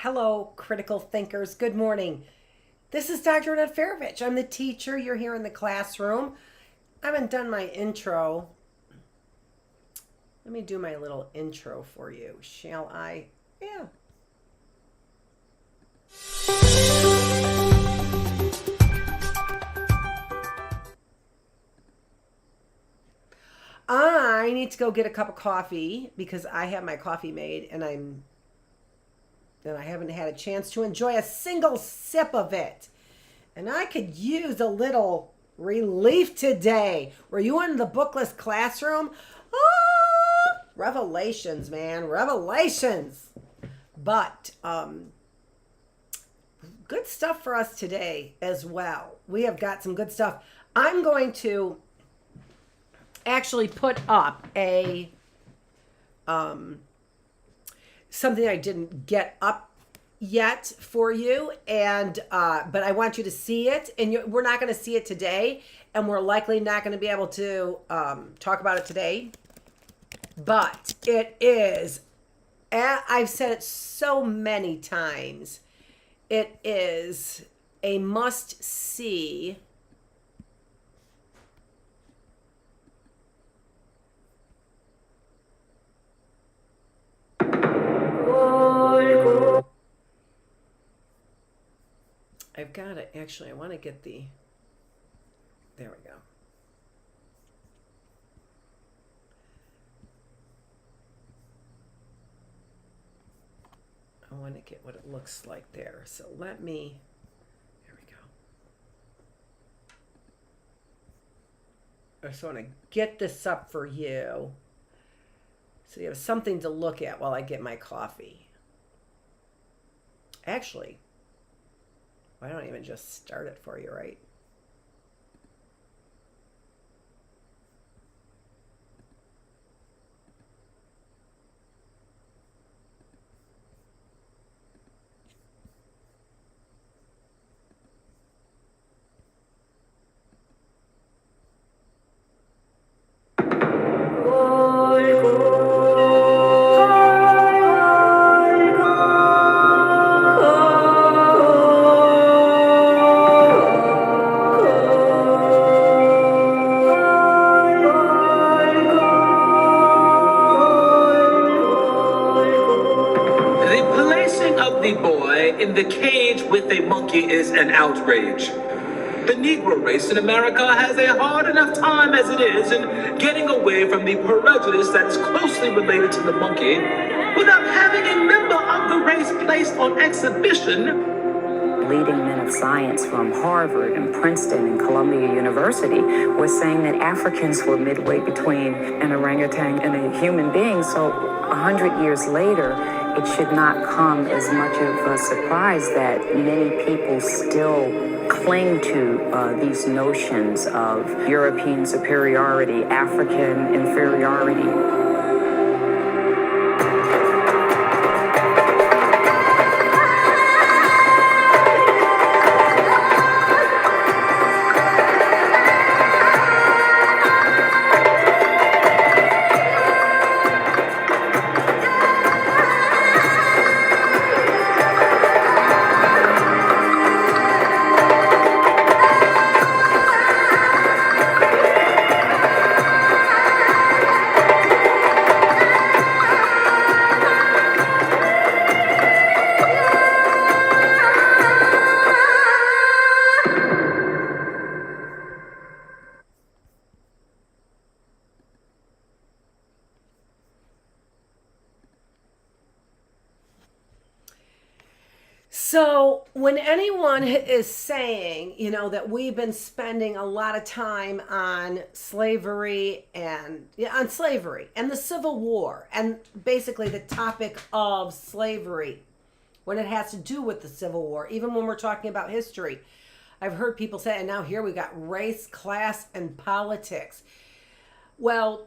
Hello, critical thinkers. Good morning. This is Dr. Annette Feravich. I'm the teacher. You're here in the classroom. I haven't done my intro. Let me do my little intro for you, shall I? Yeah. I need to go get a cup of coffee because I have my coffee made and I haven't had a chance to enjoy a single sip of it. And I could use a little relief today. Were you in the Bookless classroom? Oh, revelations, man, revelations. But good stuff for us today as well. We have got some good stuff. I'm going to actually put up a something I didn't get up yet for you, and but I want you to see it, and we're not going to see it today, and we're likely not going to be able to talk about it today, but it is, I've said it so many times, it is a must see. I've got it. Actually, I want to get the, there we go. I want to get what it looks like there. So let me, there we go. I just want to get this up for you so you have something to look at while I get my coffee. Actually, why don't I even just start it for you, right? In the cage with a monkey is an outrage. The Negro race in America has a hard enough time as it is in getting away from the prejudice that is closely related to the monkey without having a member of the race placed on exhibition. Leading men of science from Harvard and Princeton and Columbia University were saying that Africans were midway between an orangutan and a human being. So 100 years later, it should not come as much of a surprise that many people still cling to these notions of European superiority, African inferiority. So when anyone is saying, that we've been spending a lot of time on slavery and the Civil War and basically the topic of slavery when it has to do with the Civil War, even when we're talking about history, I've heard people say, and now here we got race, class, and politics. Well,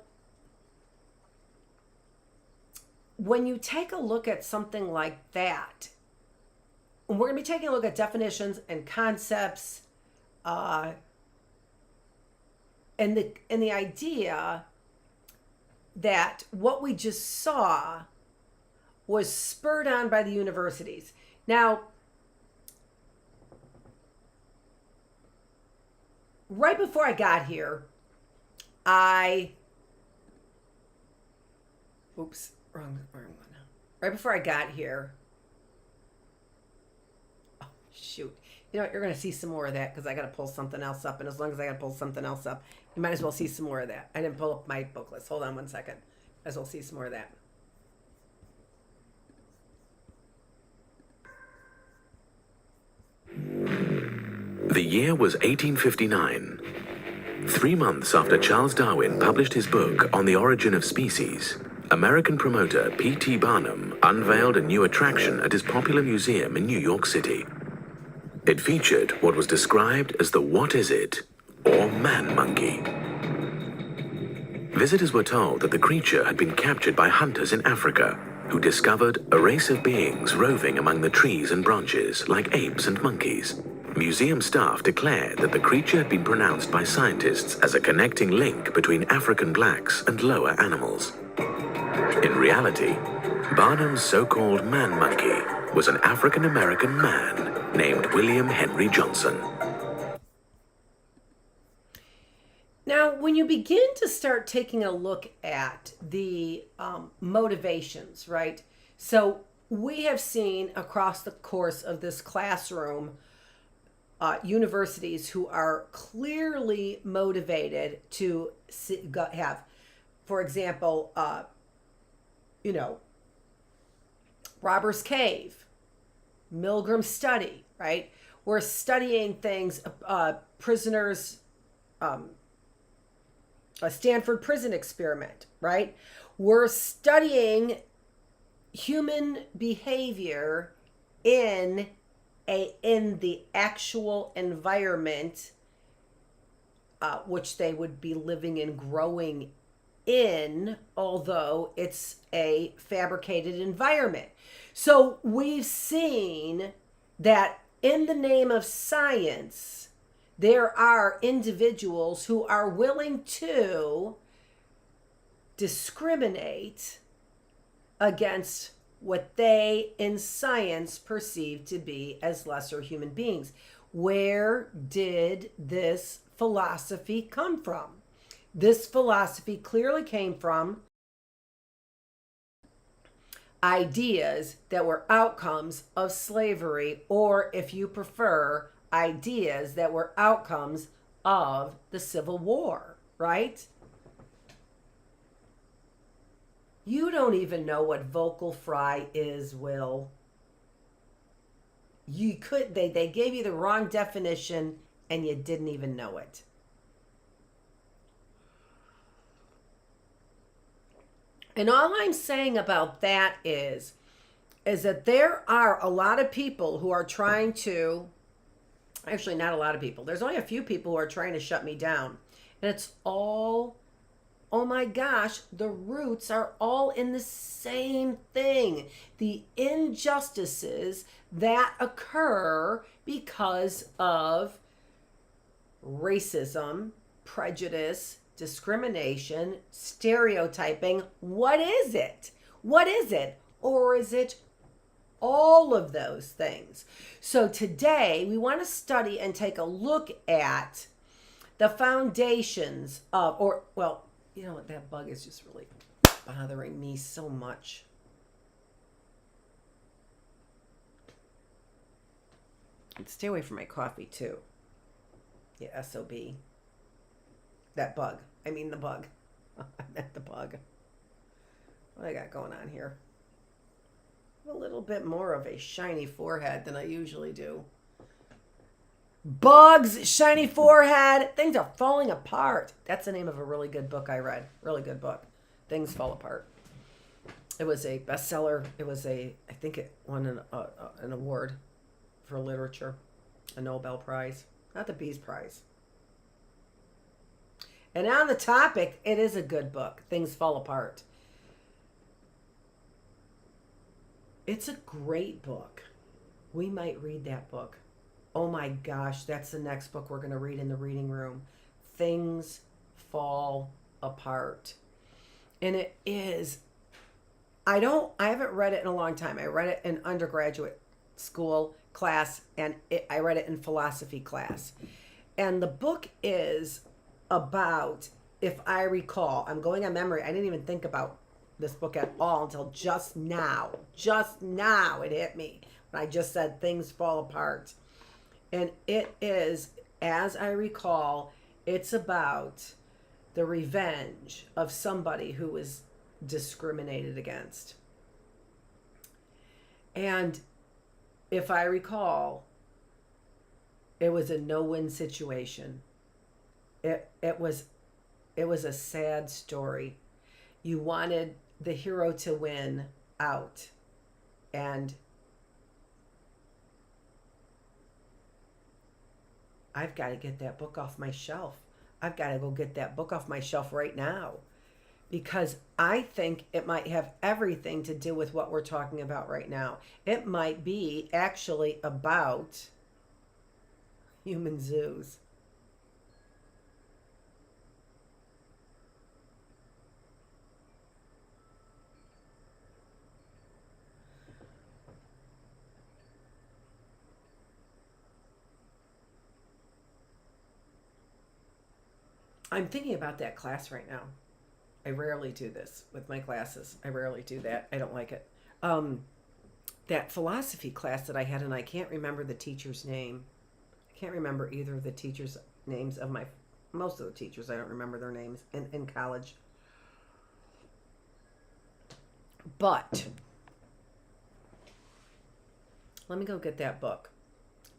when you take a look at something like that, we're going to be taking a look at definitions and concepts, and the idea that what we just saw was spurred on by the universities. Now, right before I got here, wrong one. Right before I got here, oh, shoot. You know what? You're going to see some more of that because I got to pull something else up. And as long as I got to pull something else up, you might as well see some more of that. I didn't pull up my Bookless. Hold on one second. Might as well see some more of that. The year was 1859. 3 months after Charles Darwin published his book On the Origin of Species, American promoter P.T. Barnum unveiled a new attraction at his popular museum in New York City. It featured what was described as the What Is It, or Man Monkey. Visitors were told that the creature had been captured by hunters in Africa, who discovered a race of beings roving among the trees and branches like apes and monkeys. Museum staff declared that the creature had been pronounced by scientists as a connecting link between African blacks and lower animals. In reality, Barnum's so-called man monkey was an African-American man named William Henry Johnson. Now, when you begin to start taking a look at the motivations, right? So we have seen across the course of this classroom universities who are clearly motivated to have, for example, Robbers Cave, Milgram's study, right? We're studying things, prisoners, a Stanford prison experiment, right? We're studying human behavior in the actual environment which they would be living and growing in, although it's a fabricated environment. So we've seen that in the name of science, there are individuals who are willing to discriminate against what they in science perceive to be as lesser human beings. Where did this philosophy come from? This philosophy clearly came from ideas that were outcomes of slavery, or if you prefer, ideas that were outcomes of the Civil War, right? You don't even know what vocal fry is, Will. They gave you the wrong definition and you didn't even know it. And all I'm saying about that is that there are a lot of people who are trying to, actually not a lot of people, there's only a few people who are trying to shut me down. And it's all, oh my gosh, the roots are all in the same thing. The injustices that occur because of racism, prejudice, discrimination, stereotyping. What is it? What is it? Or is it all of those things? So today we want to study and take a look at the foundations of, you know what, that bug is just really bothering me so much. And stay away from my coffee too. Yeah, SOB. That bug. I mean the bug. I meant the bug. What I got going on here? A little bit more of a shiny forehead than I usually do. Bugs, shiny forehead. Things are falling apart. That's the name of a really good book I read. Really good book. Things Fall Apart. It was a bestseller. It was I think it won an award for literature. A Nobel Prize. Not the Peace Prize. And on the topic, it is a good book. Things Fall Apart. It's a great book. We might read that book. Oh my gosh, that's the next book we're going to read in the reading room. Things Fall Apart. And it is I haven't read it in a long time. I read it in undergraduate school class, and I read it in philosophy class. And the book is about, if I recall, I'm going on memory. I didn't even think about this book at all until just now. Just now it hit me when I just said things fall apart. And it is, as I recall, it's about the revenge of somebody who was discriminated against. And if I recall, it was a no-win situation. It was a sad story. You wanted the hero to win out, and I've got to get that book off my shelf. I've got to go get that book off my shelf right now, because I think it might have everything to do with what we're talking about right now. It might be actually about human zoos. I'm thinking about that class right now. I rarely do this with my classes. I rarely do that. I don't like it. That philosophy class that I had, and I can't remember the teacher's name. I can't remember either of the teachers' names of most of the teachers. I don't remember their names in college. But let me go get that book.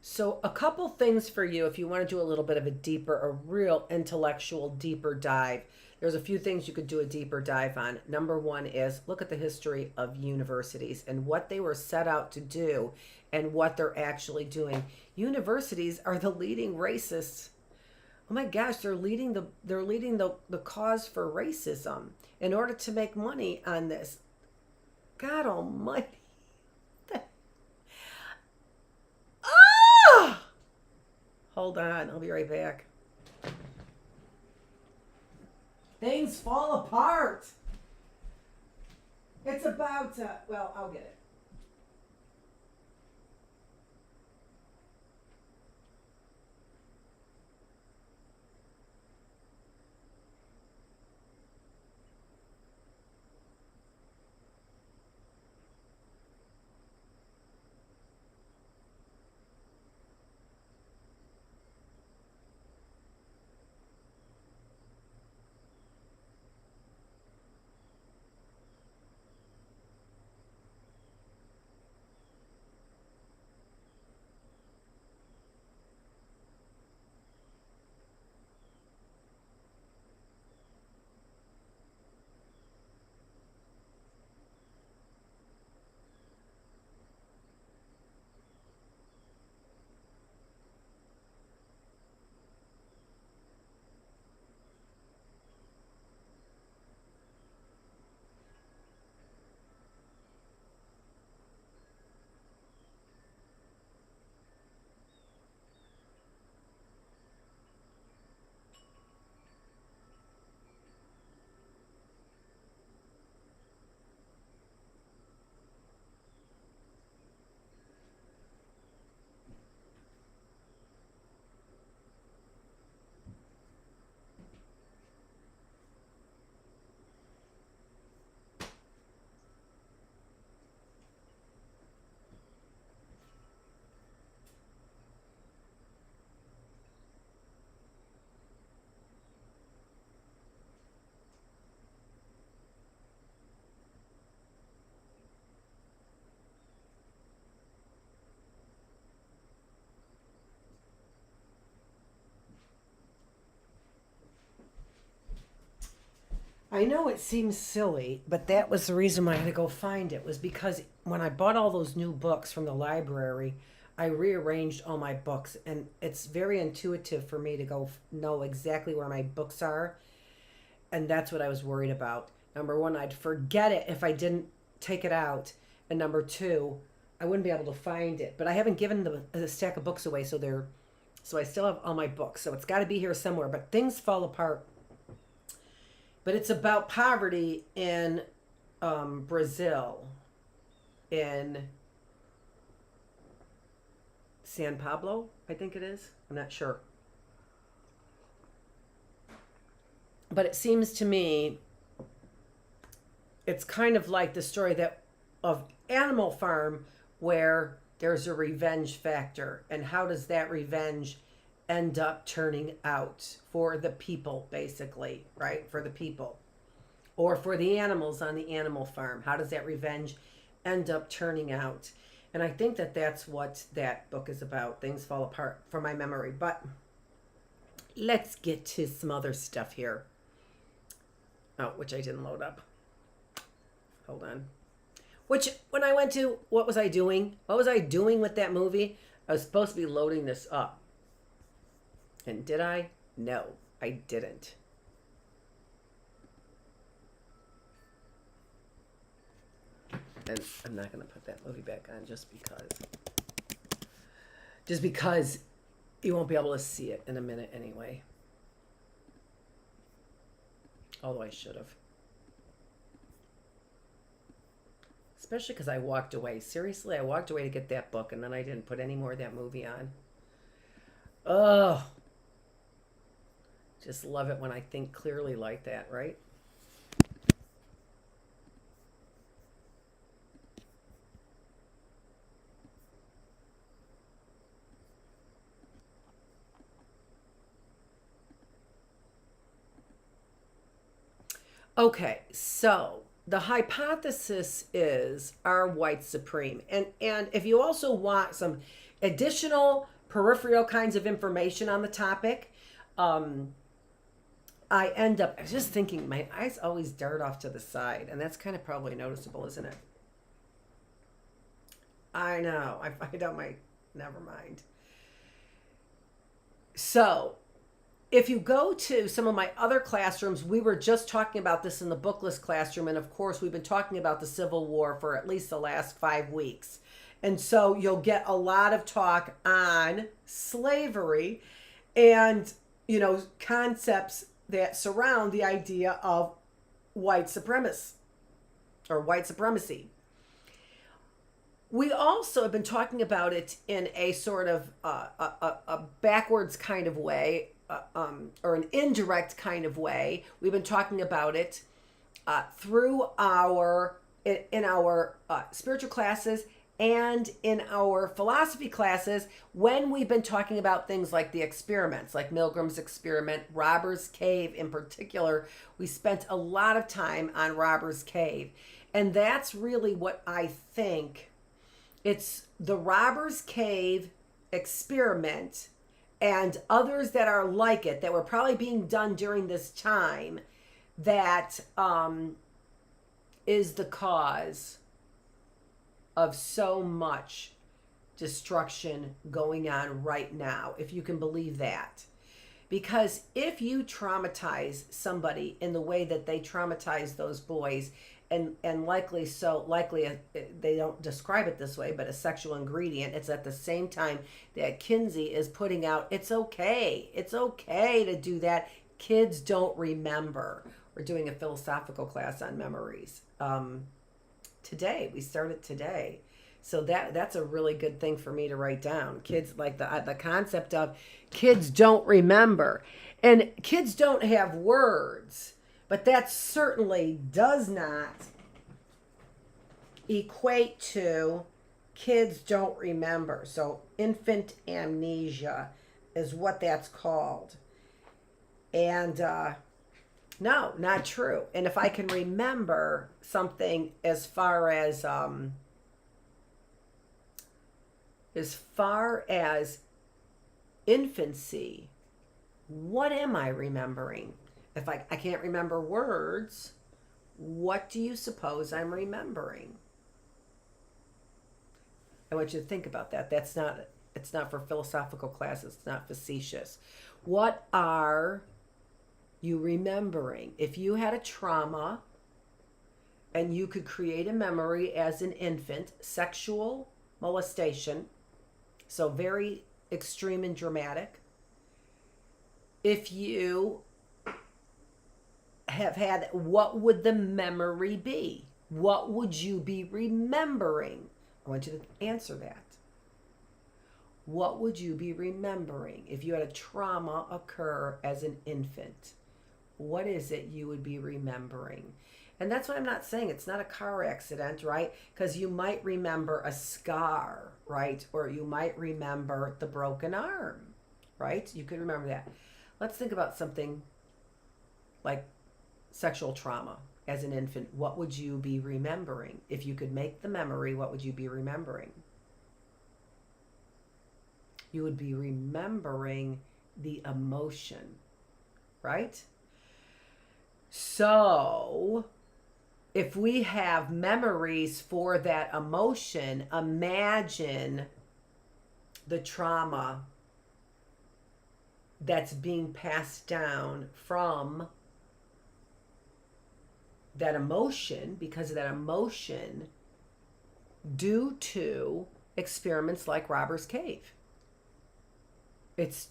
So a couple things for you if you want to do a little bit of a real intellectual deeper dive. There's a few things you could do a deeper dive on. Number one is look at the history of universities and what they were set out to do and what they're actually doing. Universities are the leading racists. Oh my gosh, they're leading the cause for racism in order to make money on this. God almighty. Hold on, I'll be right back. Things fall apart. It's about, I'll get it. I know it seems silly, but that was the reason why I had to go find it, was because when I bought all those new books from the library, I rearranged all my books, and it's very intuitive for me to go know exactly where my books are, and that's what I was worried about. Number one, I'd forget it if I didn't take it out, and number two, I wouldn't be able to find it. But I haven't given the stack of books away, so I still have all my books, so it's got to be here somewhere. But things fall apart. But it's about poverty in Brazil, in San Pablo, I think it is. I'm not sure. But it seems to me it's kind of like the story that of Animal Farm, where there's a revenge factor, and how does that revenge end up turning out for the people, basically, right? For the people, or for the animals on the animal farm. How does that revenge end up turning out? And I think that that's what that book is about. Things fall apart from my memory. But let's get to some other stuff here. Oh, which I didn't load up. Hold on. Which, when I went to, what was I doing? What was I doing with that movie? I was supposed to be loading this up. And did I? No, I didn't. And I'm not going to put that movie back on just because. Just because you won't be able to see it in a minute anyway. Although I should have. Especially because I walked away. Seriously, I walked away to get that book, and then I didn't put any more of that movie on. Ugh. Just love it when I think clearly like that, right? Okay, so the hypothesis is our white supreme. And if you also want some additional peripheral kinds of information on the topic, I was just thinking, my eyes always dart off to the side, and that's kind of probably noticeable, isn't it? I know, I find out never mind. So, if you go to some of my other classrooms, we were just talking about this in the Bookless classroom. And of course, we've been talking about the Civil War for at least the last 5 weeks. And so you'll get a lot of talk on slavery and, concepts that surround the idea of white supremacy or white supremacy. We also have been talking about it in a sort of a backwards kind of way, or an indirect kind of way. We've been talking about it through in our spiritual classes and in our philosophy classes, when we've been talking about things like the experiments, like Milgram's experiment, Robbers Cave in particular. We spent a lot of time on Robbers Cave, and that's really what I think. It's the Robbers Cave experiment and others that are like it that were probably being done during this time that is the cause of so much destruction going on right now, if you can believe that. Because if you traumatize somebody in the way that they traumatize those boys, and likely they don't describe it this way, but a sexual ingredient, it's at the same time that Kinsey is putting out, it's okay to do that. Kids don't remember. We're doing a philosophical class on memories today. We started today, so that's a really good thing for me to write down. Kids, like the concept of kids don't remember, and kids don't have words. But that certainly does not equate to kids don't remember. So infant amnesia is what that's called. And no, not true. And if I can remember something as far as infancy, what am I remembering? If I can't remember words, what do you suppose I'm remembering? I want you to think about that. It's not for philosophical classes. It's not facetious. What are you remembering? If you had a trauma and you could create a memory as an infant, sexual molestation, so very extreme and dramatic. If you have had, what would the memory be? What would you be remembering? I want you to answer that. What would you be remembering if you had a trauma occur as an infant? What is it you would be remembering? And that's what I'm not saying. It's not a car accident, right? Because you might remember a scar, right? Or you might remember the broken arm, right? You could remember that. Let's think about something like sexual trauma as an infant. What would you be remembering? If you could make the memory, what would you be remembering? You would be remembering the emotion, right? So, if we have memories for that emotion, imagine the trauma that's being passed down from that emotion, because of that emotion, due to experiments like Robber's Cave. It's,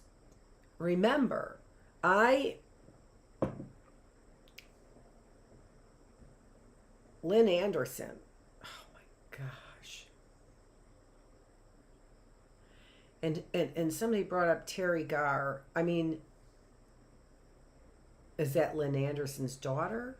remember, Lynn Anderson, oh my gosh. And somebody brought up Terry Garr. I mean, is that Lynn Anderson's daughter?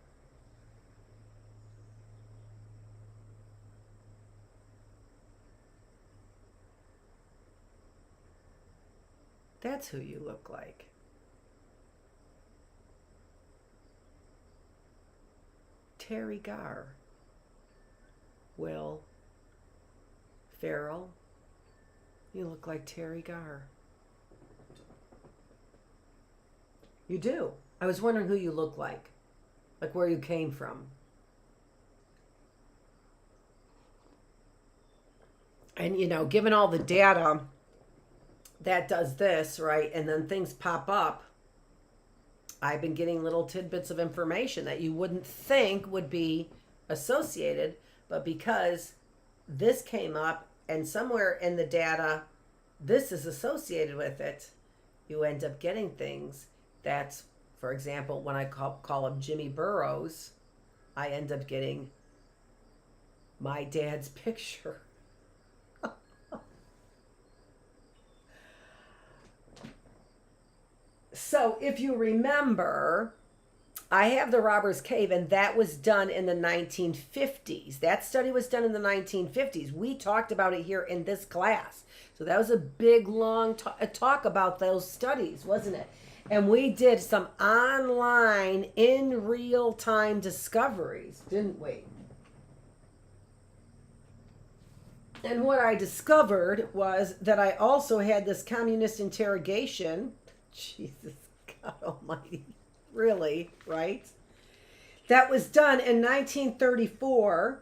That's who you look like. Terry Garr. Will Ferrell. You look like Terry Garr. You do. I was wondering who you look like where you came from. And, you know, given all the data that does this, right, and then things pop up, I've been getting little tidbits of information that you wouldn't think would be associated, but because this came up and somewhere in the data this is associated with it, you end up getting things. That's, for example, when I call him Jimmy Burrows, I end up getting my dad's picture. So if you remember, I have the Robbers Cave, and that was done in the 1950s. That study was done in the 1950s. We talked about it here in this class. So that was a big, long talk about those studies, wasn't it? And we did some online, in real-time discoveries, didn't we? And what I discovered was that I also had this communist interrogation. Jesus, God almighty. Really, right? That was done in 1934.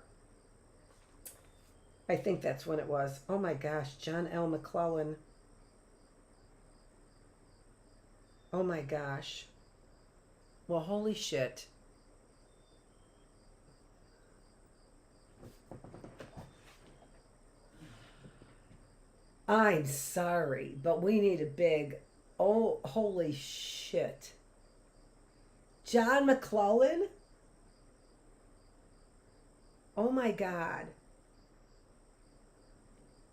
I think that's when it was. Oh my gosh, John L. McClellan. Oh my gosh. Well, holy shit. I'm sorry, but we need a big, oh, holy shit. John McClellan? Oh my God.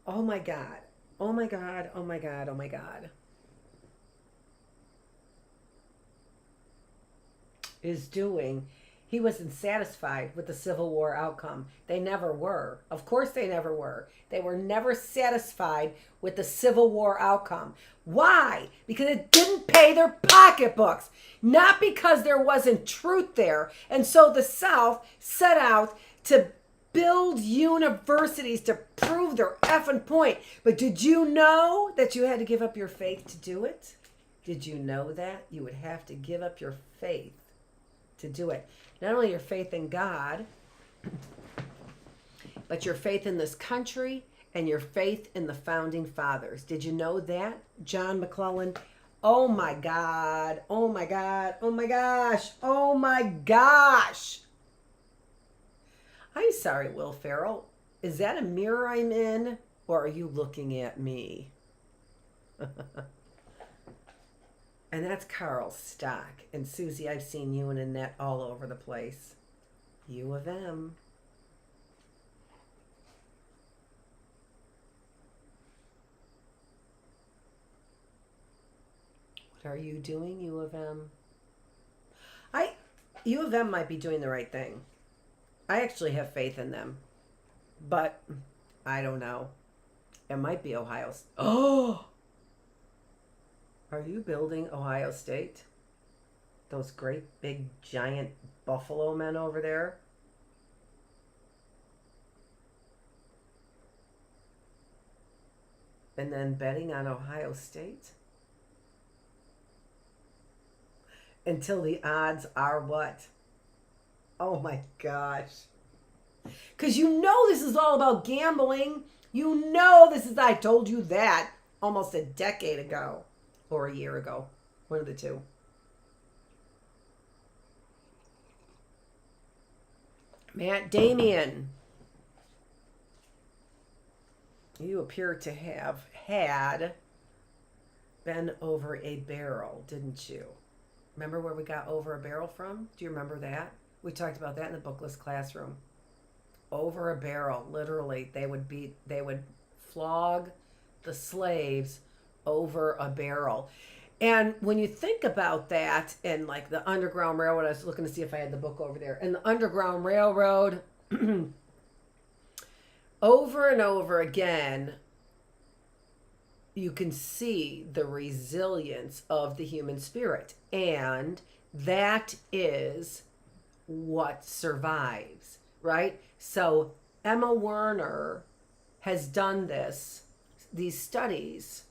Oh my God. Oh my God. Oh my God. Oh my God. Is doing. He wasn't satisfied with the Civil War outcome. They never were. Of course they never were. They were never satisfied with the Civil War outcome. Why? Because it didn't pay their pocketbooks. Not because there wasn't truth there. And so the South set out to build universities to prove their effing point. But did you know that you had to give up your faith to do it? Did you know that? You would have to give up your faith to do it. Not only your faith in God, but your faith in this country and your faith in the founding fathers. Did you know that? John McClellan. Oh my God. Oh my God. Oh my gosh. Oh my gosh. I'm sorry, Will Ferrell. Is that a mirror I'm in? Or are you looking at me? And that's Carl Stock. And Susie, I've seen you and Annette all over the place. U of M. What are you doing, U of M? U of M might be doing the right thing. I actually have faith in them. But I don't know. It might be Ohio. Oh! Are you building Ohio State? Those great big giant buffalo men over there? And then betting on Ohio State? Until the odds are what? Oh my gosh. Because you know this is all about gambling. You know this is, I told you that almost a decade ago. Or a year ago. One of the two. Matt Damien. You appear to have had been over a barrel, didn't you? Remember where we got over a barrel from? Do you remember that? We talked about that in the Bookless classroom. Over a barrel, literally, they would flog the slaves over a barrel. And when you think about that, and like the Underground Railroad, I was looking to see if I had the book over there, and the Underground Railroad, over and over again, you can see the resilience of the human spirit. And that is what survives, right? So Emma Werner has done these studies.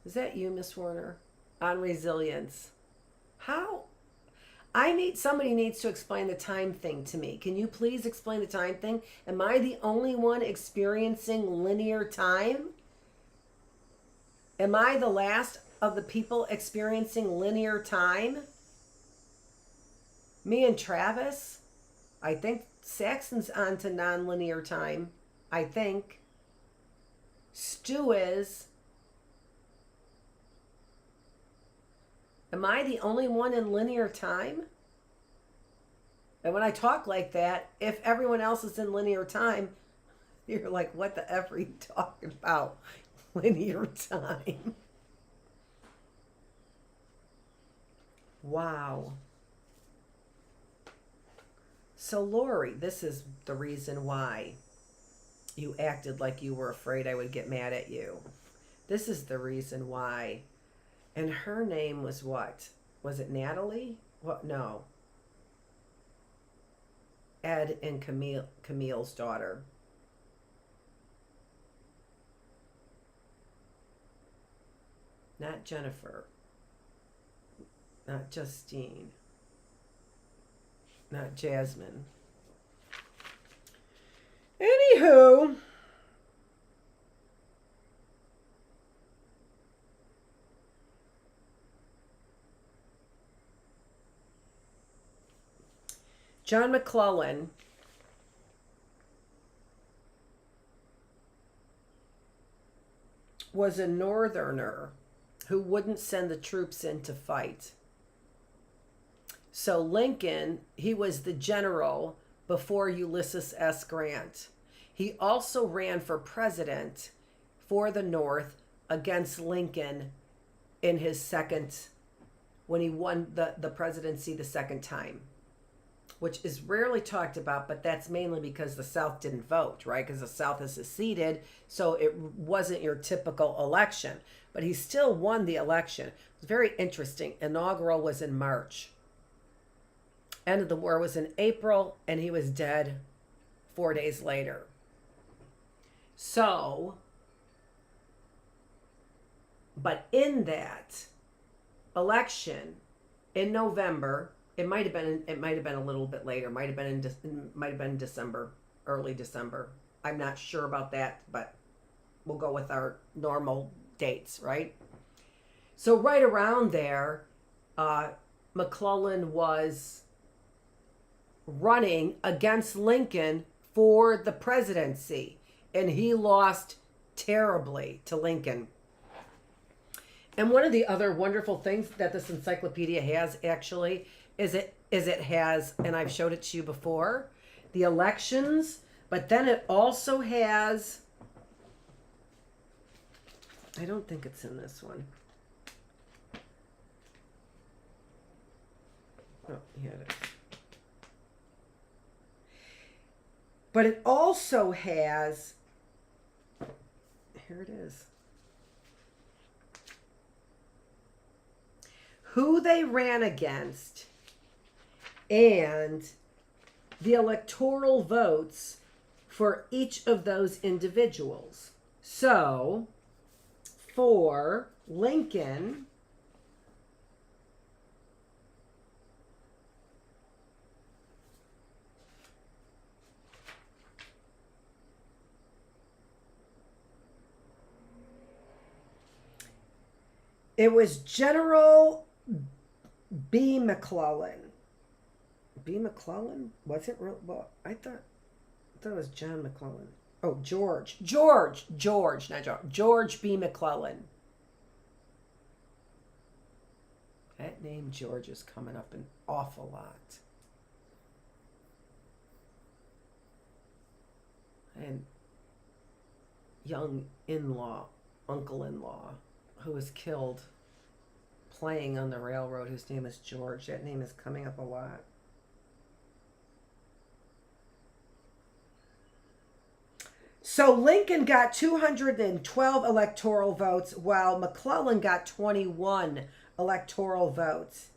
Is that you, Miss Werner? On resilience. How? Somebody needs to explain the time thing to me. Can you please explain the time thing? Am I the only one experiencing linear time? Am I the last of the people experiencing linear time? Me and Travis? I think Saxon's on to nonlinear time. I think. Stu is. Am I the only one in linear time? And when I talk like that, if everyone else is in linear time, you're like, what the F are you talking about? Linear time. Wow. So Lori, this is the reason why you acted like you were afraid I would get mad at you. This is the reason why. And her name was what? Was it Natalie? What? No. Ed and Camille's daughter. Not Jennifer. Not Justine. Not Jasmine. Anywho. John McClellan was a northerner who wouldn't send the troops in to fight. So Lincoln, he was the general before Ulysses S. Grant. He also ran for president for the North against Lincoln in his second, when he won the presidency the second time, which is rarely talked about, but that's mainly because the South didn't vote, right? Because the South has seceded, so it wasn't your typical election. But he still won the election. It was very interesting. Inaugural was in March. End of the war was in April, and he was dead 4 days later. So, but in that election in November, it might have been a little bit later. Might have been December, early December. I'm not sure about that, but we'll go with our normal dates, right? So right around there, McClellan was running against Lincoln for the presidency, and he lost terribly to Lincoln. And one of the other wonderful things that this encyclopedia has actually is it has, and I've showed it to you before, the elections, but then it also has, I don't think it's in this one. Here it is. But it also has, here it is, who they ran against and the electoral votes for each of those individuals. So, for Lincoln, it was General B. McClellan. B. McClellan? Was it real? Well, I thought it was John McClellan. Oh, George, not George. George B. McClellan. That name George is coming up an awful lot. And young in-law, uncle-in-law, who was killed playing on the railroad, whose name is George. That name is coming up a lot. So Lincoln got 212 electoral votes, while McClellan got 21 electoral votes.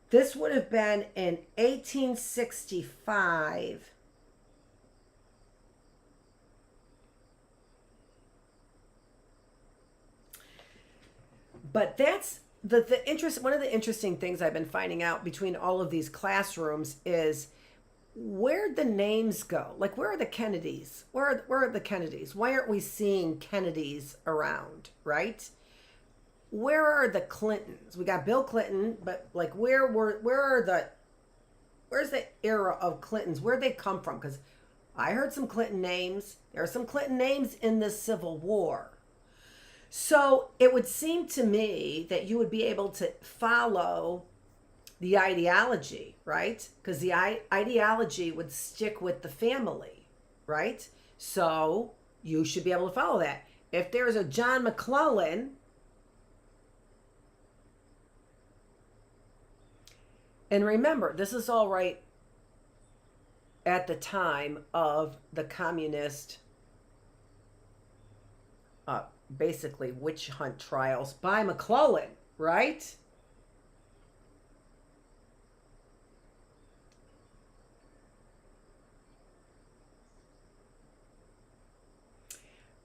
This would have been in 1865. But that's the interest. One of the interesting things I've been finding out between all of these classrooms is, where'd the names go? Like, where are the Kennedys? Where are the Kennedys? Why aren't we seeing Kennedys around, right? Where are the Clintons? We got Bill Clinton, but like, where's the era of Clintons? Where'd they come from? Because I heard some Clinton names. There are some Clinton names in this Civil War. So it would seem to me that you would be able to follow the ideology, right? Because the ideology would stick with the family, right? So you should be able to follow that. If there's a John McClellan, and remember, this is all right at the time of the communist, basically witch hunt trials by McClellan, right?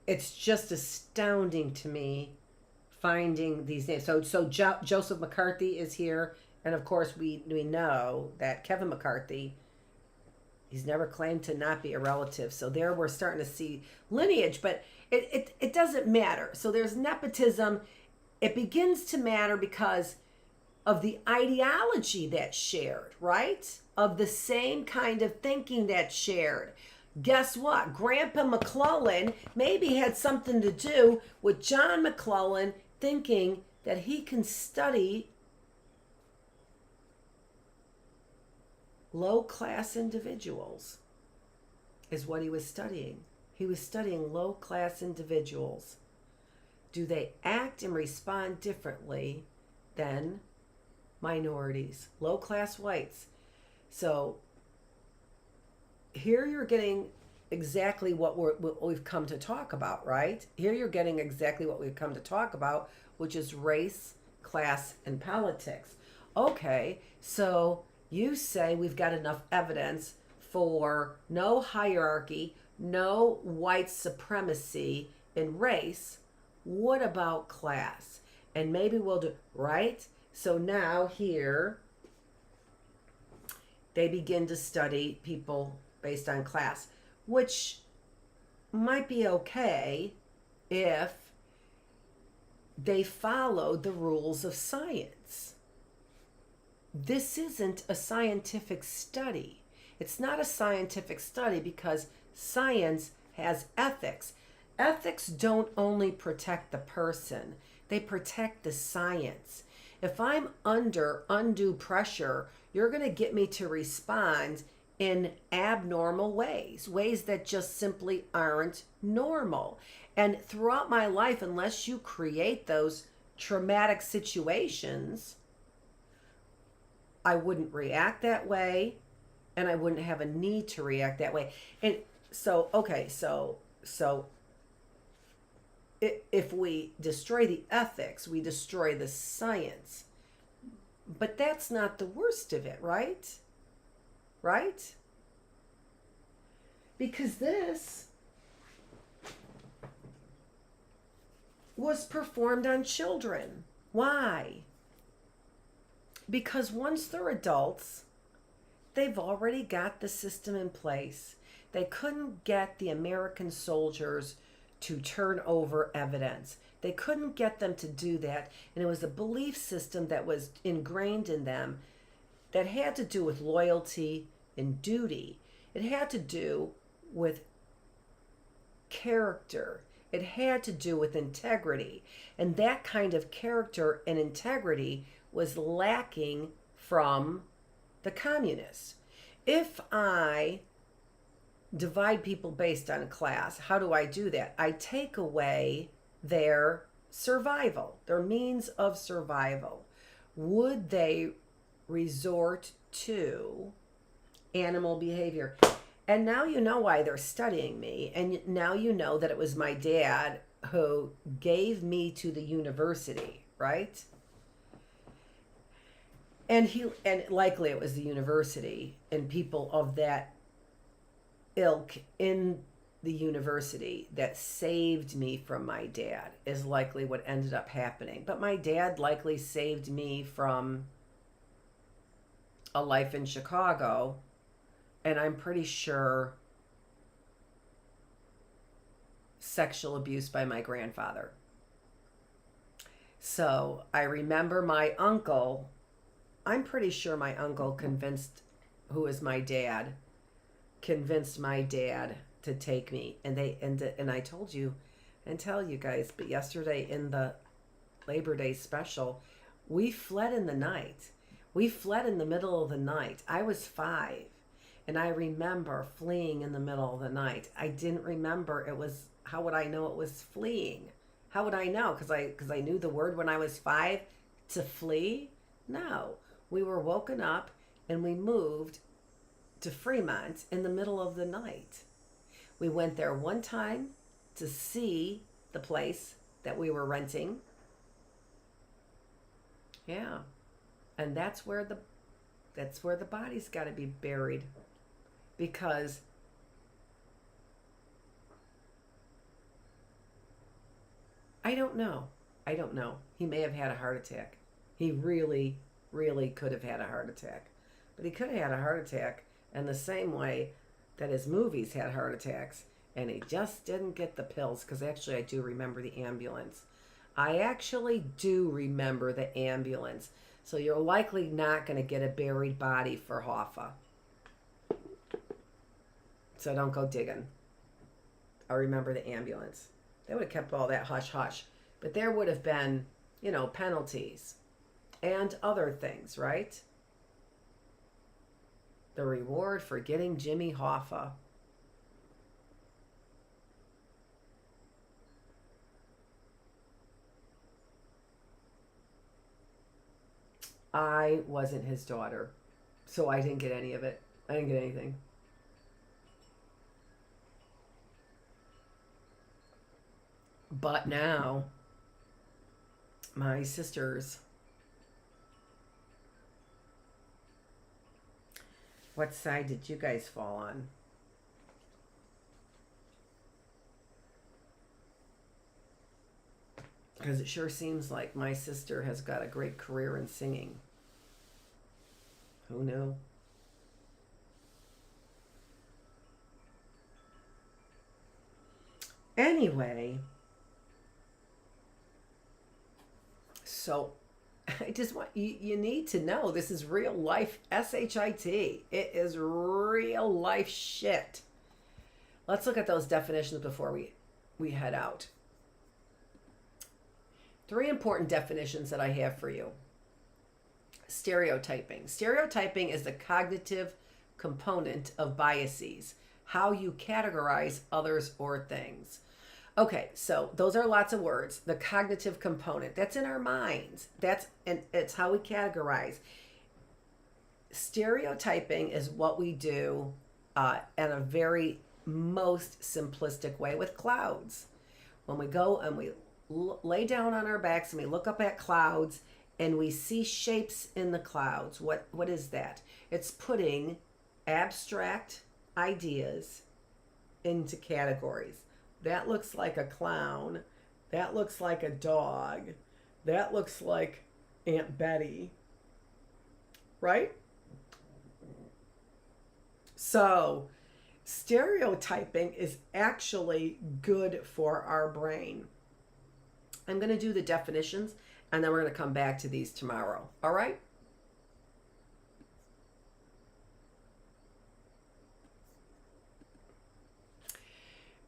It's just astounding to me finding these names. So Joseph McCarthy is here, and of course we know that Kevin McCarthy, he's never claimed to not be a relative. So there we're starting to see lineage, but it doesn't matter. So there's nepotism. It begins to matter because of the ideology that's shared, right? Of the same kind of thinking that's shared. Guess what? Grandpa McClellan maybe had something to do with John McClellan thinking that he can study low-class individuals, is what he was studying. He was studying low-class individuals. Do they act and respond differently than minorities, low-class whites? So here you're getting exactly what we've come to talk about, right? Here you're getting exactly what we've come to talk about, which is race, class, and politics. Okay, so you say we've got enough evidence for no hierarchy, no white supremacy in race. What about class? And maybe we'll do, right? So now here, they begin to study people based on class, which might be okay if they followed the rules of science. This isn't a scientific study. It's not a scientific study because science has ethics. Ethics don't only protect the person, they protect the science. If I'm under undue pressure, you're going to get me to respond in abnormal ways that just simply aren't normal. And throughout my life, unless you create those traumatic situations, I wouldn't react that way, and I wouldn't have a need to react that way. And so, okay, so if we destroy the ethics, we destroy the science. But that's not the worst of it, right? Right? Because this was performed on children. Why? Because once they're adults, they've already got the system in place. They couldn't get the American soldiers to turn over evidence. They couldn't get them to do that. And it was a belief system that was ingrained in them that had to do with loyalty and duty. It had to do with character. It had to do with integrity. And that kind of character and integrity was lacking from the communists. If I divide people based on class, how do I do that? I take away their survival, their means of survival. Would they resort to animal behavior? And now you know why they're studying me. And now you know that it was my dad who gave me to the university, right? And likely it was the university and people of that ilk in the university that saved me from my dad is likely what ended up happening. But my dad likely saved me from a life in Chicago, and I'm pretty sure sexual abuse by my grandfather. So I remember my uncle, I'm pretty sure my uncle who is my dad, convinced my dad to take me. And I told you and tell you guys, but yesterday in the Labor Day special, we fled in the night. We fled in the middle of the night. I was 5, and I remember fleeing in the middle of the night. I didn't remember how would I know it was fleeing? How would I know? Because I knew the word when I was 5 to flee? No. We were woken up and we moved to Fremont in the middle of the night. We went there one time to see the place that we were renting. Yeah. And that's where the body's got to be buried, because I don't know. He may have had a heart attack. He really, really could have had a heart attack. But he could have had a heart attack in the same way that his movies had heart attacks, and he just didn't get the pills. Because actually I do remember the ambulance. I actually do remember the ambulance. So you're likely not going to get a buried body for Hoffa. So don't go digging. I remember the ambulance. They would have kept all that hush-hush. But there would have been, penalties and other things, right? The reward for getting Jimmy Hoffa. I wasn't his daughter, so I didn't get any of it. I didn't get anything. But now, my sisters, what side did you guys fall on? Because it sure seems like my sister has got a great career in singing. Who knew? Anyway, so I just want you need to know this is real life SHIT. It is real life shit. Let's look at those definitions before we head out. 3 important definitions that I have for you. Stereotyping. Stereotyping is the cognitive component of biases, how you categorize others or things. Okay, so those are lots of words. The cognitive component, that's in our minds. And it's how we categorize. Stereotyping is what we do in a very most simplistic way with clouds. When we go and we lay down on our backs and we look up at clouds and we see shapes in the clouds, what is that? It's putting abstract ideas into categories. That looks like a clown. That looks like a dog. That looks like Aunt Betty. Right? So, stereotyping is actually good for our brain. I'm going to do the definitions and then we're going to come back to these tomorrow. All right?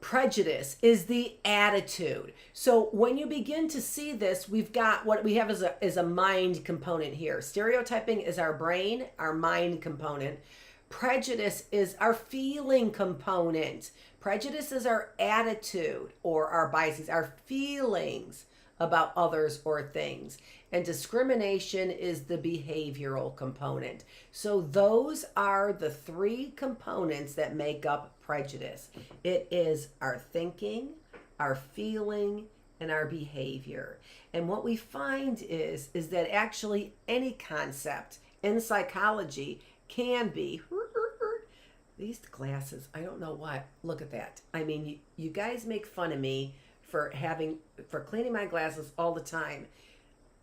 Prejudice is the attitude. So when you begin to see this, we've got what we have is a mind component here. Stereotyping is our brain, our mind component. Prejudice is our feeling component. Prejudice is our attitude or our biases, our feelings about others or things. And discrimination is the behavioral component. So those are the three components that make up prejudice. It is our thinking, our feeling, and our behavior. And what we find is that actually any concept in psychology can be, these glasses, I don't know why, look at that. I mean, you guys make fun of me for cleaning my glasses all the time.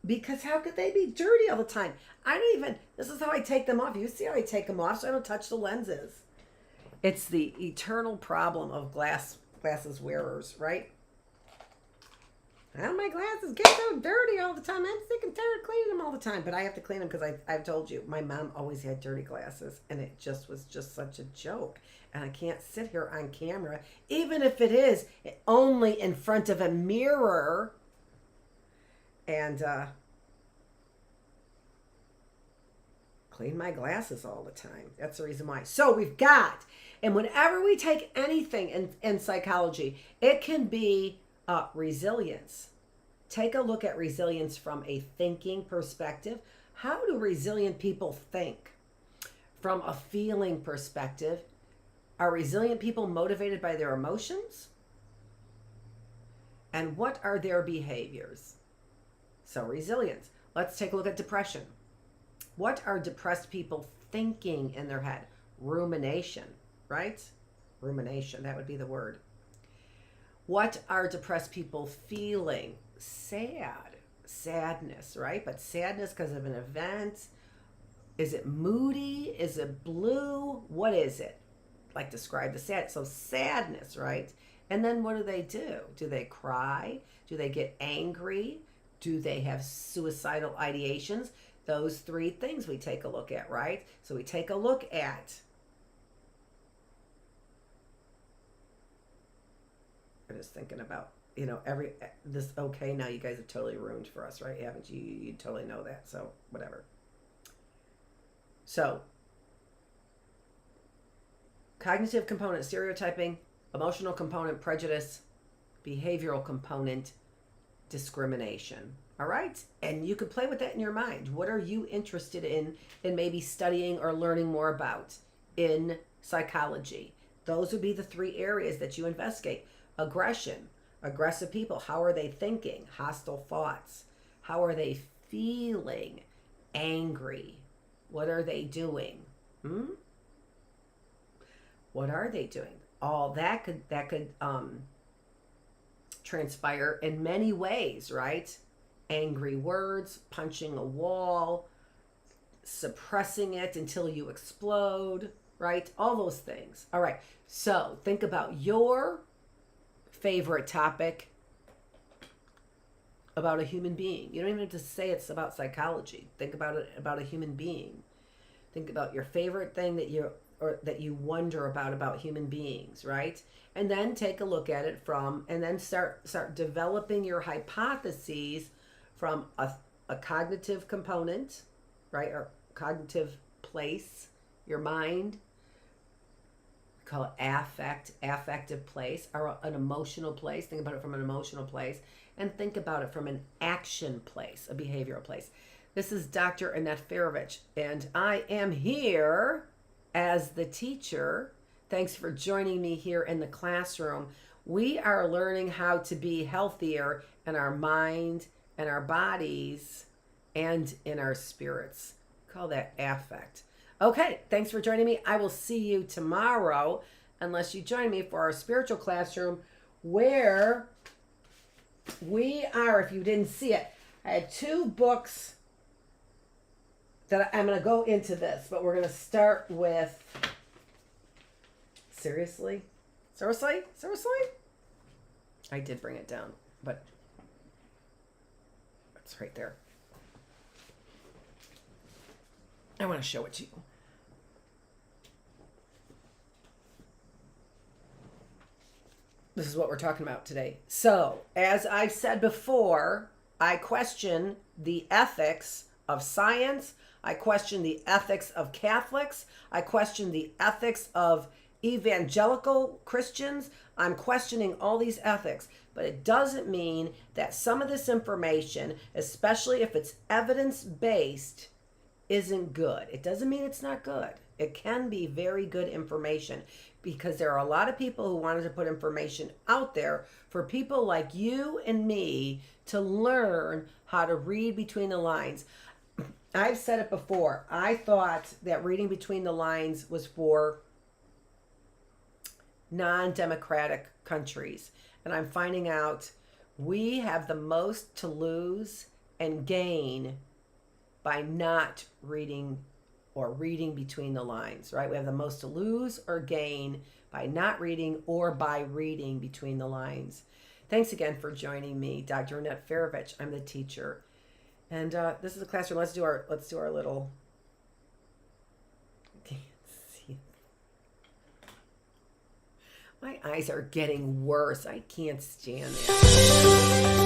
Because how could they be dirty all the time? This is how I take them off. You see how I take them off so I don't touch the lenses. It's the eternal problem of glasses wearers, right? How my glasses get so dirty all the time. I'm sick and tired of cleaning them all the time. But I have to clean them because I've told you, my mom always had dirty glasses. And it was just such a joke. And I can't sit here on camera, even if it is only in front of a mirror. And clean my glasses all the time. That's the reason why. So we've got, and whenever we take anything in psychology, it can be resilience. Take a look at resilience from a thinking perspective. How do resilient people think? From a feeling perspective, are resilient people motivated by their emotions? And what are their behaviors? So resilience. Let's take a look at depression. What are depressed people thinking in their head? Rumination, right? Rumination, that would be the word. What are depressed people feeling? Sadness, right? But sadness because of an event. Is it moody? Is it blue? What is it? Like describe the sad. So sadness, right? And then what do? Do they cry? Do they get angry? Do they have suicidal ideations? Those three things we take a look at, right? So we take a look at, I'm just thinking about, okay, now you guys have totally ruined for us, right? Haven't you? You totally know that, so whatever. So, cognitive component, stereotyping, emotional component, prejudice, behavioral component, discrimination. All right? And you could play with that in your mind. What are you interested in maybe studying or learning more about in psychology? Those would be the three areas that you investigate. Aggression, aggressive people. How are they thinking? Hostile thoughts. How are they feeling? Angry. What are they doing? What are they doing? All that could transpire in many ways, right? Angry words, punching a wall, suppressing it until you explode, right? All those things. All right. So think about your favorite topic about a human being. You don't even have to say it's about psychology. Think about it about a human being. Think about your favorite thing that you wonder about human beings, right? And then take a look at it and then start developing your hypotheses from a cognitive component, right? Or cognitive place, your mind, call it affective place, or an emotional place. Think about it from an emotional place, and think about it from an action place, a behavioral place. This is Dr. Annette Feravich, and I am here as the teacher. Thanks for joining me here in the classroom. We are learning how to be healthier in our mind and our bodies and in our spirits. Call that affect. Okay, thanks for joining me. I will see you tomorrow, unless you join me for our spiritual classroom, where we are, if you didn't see it, I had 2 books that I'm going to go into this, but we're going to start with, seriously? I did bring it down, but it's right there. I want to show it to you. This is what we're talking about today. So, as I've said before, I question the ethics of science. I question the ethics of Catholics. I question the ethics of evangelical Christians. I'm questioning all these ethics. But it doesn't mean that some of this information, especially if it's evidence-based, isn't good. It doesn't mean it's not good. It can be very good information, because there are a lot of people who wanted to put information out there for people like you and me to learn how to read between the lines. I've said it before. I thought that reading between the lines was for non-democratic countries. And I'm finding out we have the most to lose and gain by not reading or reading between the lines, right? We have the most to lose or gain by not reading or by reading between the lines. Thanks again for joining me, Dr. Annette Feravich. I'm the teacher. And this is the classroom. Let's do our little, I can't see. My eyes are getting worse. I can't stand it.